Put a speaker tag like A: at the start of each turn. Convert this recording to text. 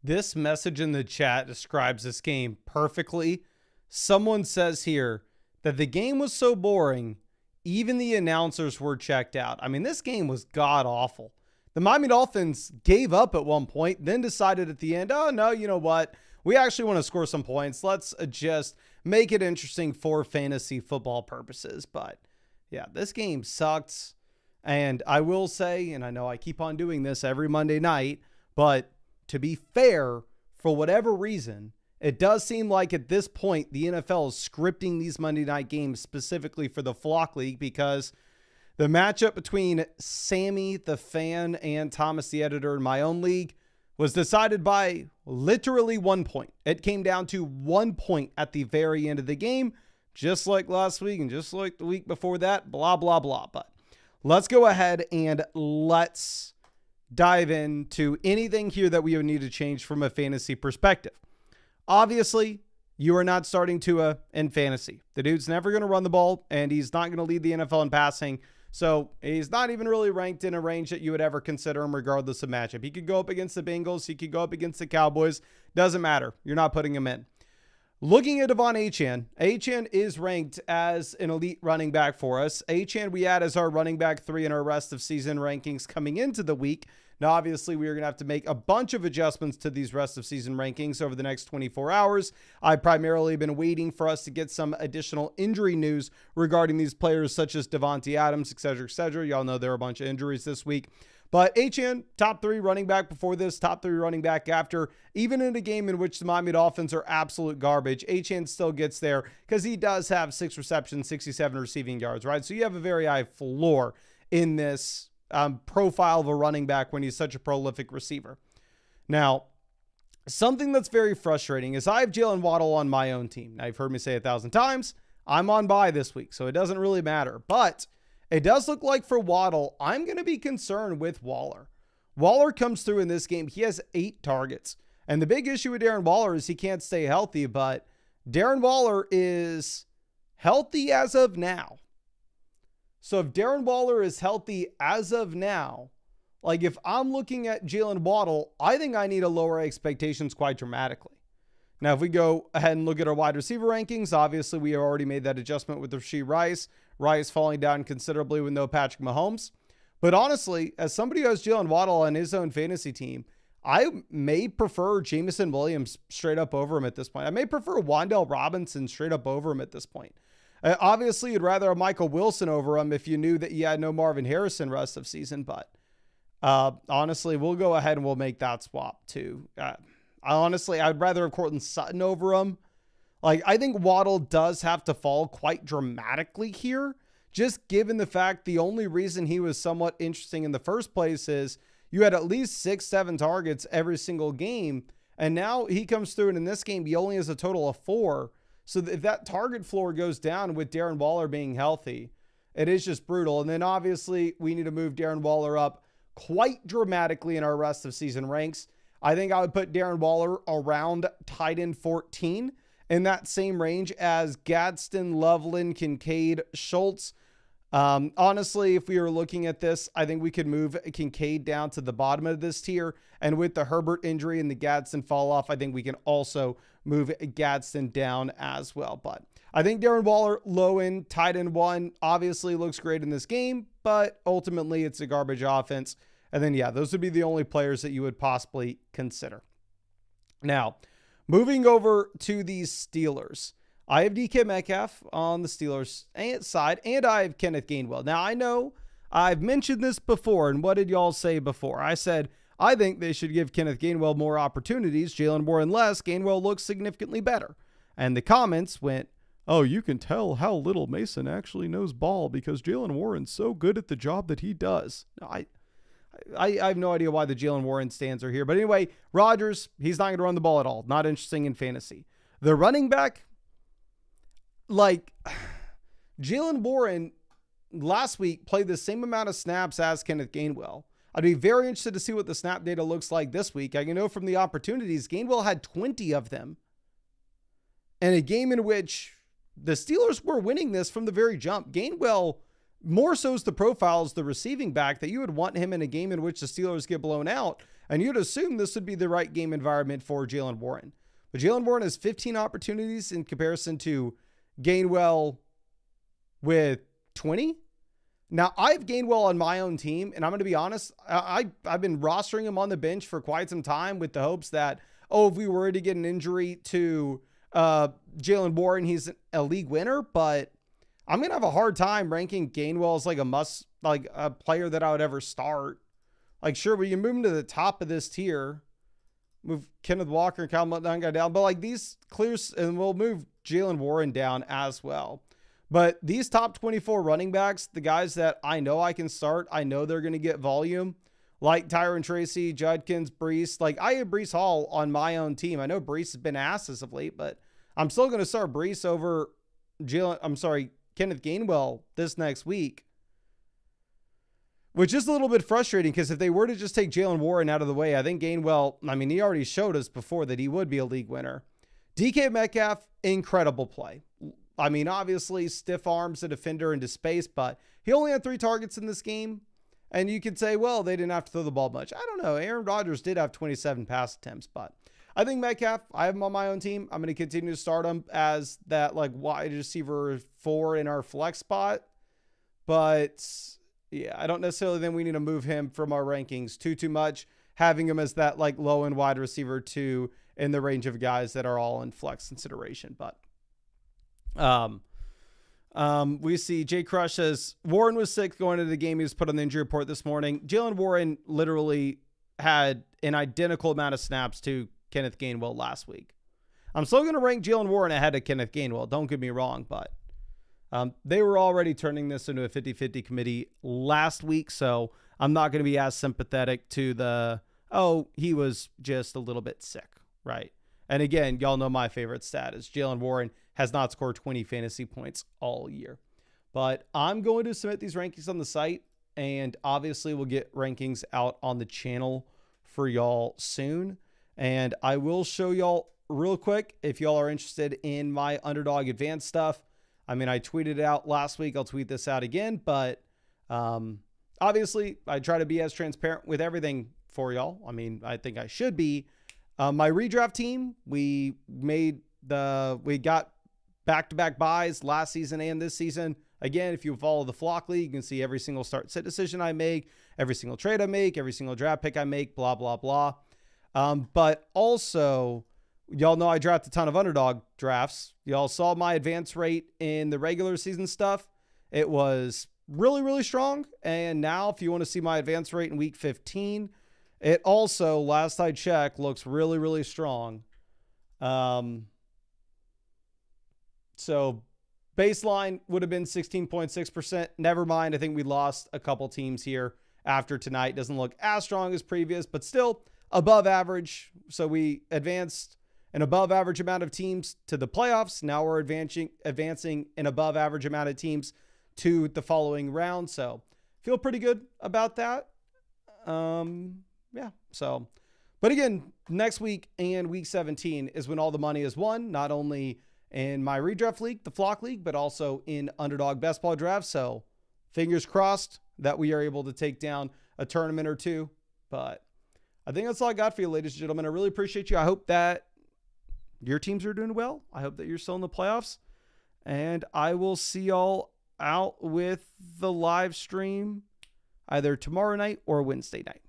A: This message in the chat describes this game perfectly. Someone says here that the game was so boring, even the announcers were checked out. I mean, this game was god awful. The Miami Dolphins gave up at one point, then decided at the end, oh, no, you know what? We actually want to score some points. Let's just make it interesting for fantasy football purposes. But yeah, this game sucked. And I will say, and I know I keep on doing this every Monday night, but to be fair, for whatever reason, it does seem like at this point, the NFL is scripting these Monday night games specifically for the Flock League, because the matchup between Sammy, the fan, and Thomas, the editor, in my own league was decided by literally 1 point. It came down to 1 point at the very end of the game, just like last week and just like the week before that, blah, blah, blah. But let's go ahead and let's dive into anything here that we would need to change from a fantasy perspective. Obviously, you are not starting Tua in fantasy. The dude's never going to run the ball, and he's not going to lead the NFL in passing. So he's not even really ranked in a range that you would ever consider him regardless of matchup. He could go up against the Bengals. He could go up against the Cowboys. Doesn't matter. You're not putting him in. Looking at Devon Achane is ranked as an elite running back for us. Achane we add as our running back 3 in our rest of season rankings coming into the week. Now, obviously, we are going to have to make a bunch of adjustments to these rest of season rankings over the next 24 hours. I've primarily been waiting for us to get some additional injury news regarding these players such as Devontae Adams, et cetera, et cetera. Y'all know there are a bunch of injuries this week. But Achane, top 3 running back before this, top 3 running back after. Even in a game in which the Miami Dolphins are absolute garbage, Achane still gets there because he does have 6 receptions, 67 receiving yards, right? So you have a very high floor in this profile of a running back when he's such a prolific receiver. Now, something that's very frustrating is I have Jalen Waddle on my own team. Now, you've heard me say 1,000 times, I'm on bye this week, so it doesn't really matter. But it does look like for Waddle, I'm going to be concerned with Waller. Waller comes through in this game. He has 8 targets. And the big issue with Darren Waller is he can't stay healthy, but Darren Waller is healthy as of now. So if Darren Waller is healthy as of now, like if I'm looking at Jalen Waddle, I think I need to lower expectations quite dramatically. Now, if we go ahead and look at our wide receiver rankings, obviously we already made that adjustment with Rashee Rice. Rice falling down considerably with no Patrick Mahomes. But honestly, as somebody who has Jalen Waddle on his own fantasy team, I may prefer Jameson Williams straight up over him at this point. I may prefer Wan'Dale Robinson straight up over him at this point. Obviously, you'd rather have Michael Wilson over him if you knew that you had no Marvin Harrison rest of season. But honestly, we'll go ahead and we'll make that swap too. Honestly, I'd rather have Courtland Sutton over him. Like, I think Waddle does have to fall quite dramatically here, just given the fact the only reason he was somewhat interesting in the first place is you had at least 6-7 targets every single game. And now he comes through, and in this game, he only has a total of 4. So if that target floor goes down with Darren Waller being healthy, it is just brutal. And then obviously we need to move Darren Waller up quite dramatically in our rest of season ranks. I think I would put Darren Waller around tight end 14 in that same range as Gadsden, Loveland, Kincaid, Schultz. Honestly, if we were looking at this, I think we could move Kincaid down to the bottom of this tier. And with the Herbert injury and the Gadsden fall off, I think we can also move Gadsden down as well. But I think Darren Waller, low end, tight end 1, obviously looks great in this game, but ultimately it's a garbage offense. And then, yeah, those would be the only players that you would possibly consider. Now, moving over to the Steelers. I have DK Metcalf on the Steelers side, and I have Kenneth Gainwell. Now, I know I've mentioned this before, and what did y'all say before? I said, I think they should give Kenneth Gainwell more opportunities, Jalen Warren less. Gainwell looks significantly better. And the comments went, oh, you can tell how little Mason actually knows ball because Jalen Warren's so good at the job that he does. I have no idea why the Jalen Warren stands are here. But anyway, Rodgers, he's not going to run the ball at all. Not interesting in fantasy. The running back, like Jalen Warren last week played the same amount of snaps as Kenneth Gainwell. I'd be very interested to see what the snap data looks like this week. I can know from the opportunities, Gainwell had 20 of them in a game in which the Steelers were winning this from the very jump. Gainwell more so is the profile as the receiving back that you would want him in a game in which the Steelers get blown out. And you'd assume this would be the right game environment for Jaylen Warren. But Jaylen Warren has 15 opportunities in comparison to Gainwell with 20. Now, I have Gainwell on my own team, and I'm going to be honest, I've been rostering him on the bench for quite some time with the hopes that, if we were to get an injury to Jaylen Warren, he's a league winner. But I'm going to have a hard time ranking Gainwell as like a player that I would ever start. Like, sure, we can move him to the top of this tier, move Kenneth Walker and Cal Montgomery down, but like these clears, and we'll move Jaylen Warren down as well. But these top 24 running backs, the guys that I know I can start, I know they're going to get volume, like Tyron Tracy, Judkins, Breece. Like, I have Breece Hall on my own team. I know Breece has been ass as of late, but I'm still going to start Breece over Kenneth Gainwell this next week. Which is a little bit frustrating because if they were to just take Jaylen Warren out of the way, I think Gainwell, he already showed us before that he would be a league winner. DK Metcalf, incredible play. Obviously, stiff arms a defender into space, but he only had 3 targets in this game. And you could say, well, they didn't have to throw the ball much. I don't know. Aaron Rodgers did have 27 pass attempts, but I think Metcalf, I have him on my own team. I'm going to continue to start him as that wide receiver 4 in our flex spot. But yeah, I don't necessarily think we need to move him from our rankings too much, having him as that low end wide receiver 2 in the range of guys that are all in flex consideration. But we see Jay Crush says Warren was sick going into the game. He was put on the injury report this morning. Jaylen Warren literally had an identical amount of snaps to Kenneth Gainwell last week. I'm still going to rank Jaylen Warren ahead of Kenneth Gainwell. Don't get me wrong, but they were already turning this into a 50-50 committee last week, so I'm not going to be as sympathetic to he was just a little bit sick, right? And again, y'all know my favorite stat is Jaylen Warren has not scored 20 fantasy points all year. But I'm going to submit these rankings on the site, and obviously we'll get rankings out on the channel for y'all soon. And I will show y'all real quick if y'all are interested in my Underdog Advanced stuff. I tweeted it out last week. I'll tweet this out again, but obviously I try to be as transparent with everything for y'all. I think I should be. My redraft team, we got back-to-back buys last season and this season. Again, if you follow the Flock League, you can see every single start-sit decision I make, every single trade I make, every single draft pick I make, blah, blah, blah. But also, y'all know I draft a ton of underdog drafts. Y'all saw my advance rate in the regular season stuff. It was really, really strong. And now if you want to see my advance rate in week 15, it also, last I checked, looks really, really strong. So baseline would have been 16.6%. Never mind. I think we lost a couple teams here after tonight. Doesn't look as strong as previous, but still above average. So we advanced an above average amount of teams to the playoffs. Now we're advancing an above average amount of teams to the following round. So feel pretty good about that. Yeah. So, but again, next week and week 17 is when all the money is won, not only in my redraft league, the Flock League, but also in Underdog Best Ball Draft. So fingers crossed that we are able to take down a tournament or two. But I think that's all I got for you, ladies and gentlemen. I really appreciate you. I hope that your teams are doing well. I hope that you're still in the playoffs. And I will see y'all out with the live stream either tomorrow night or Wednesday night.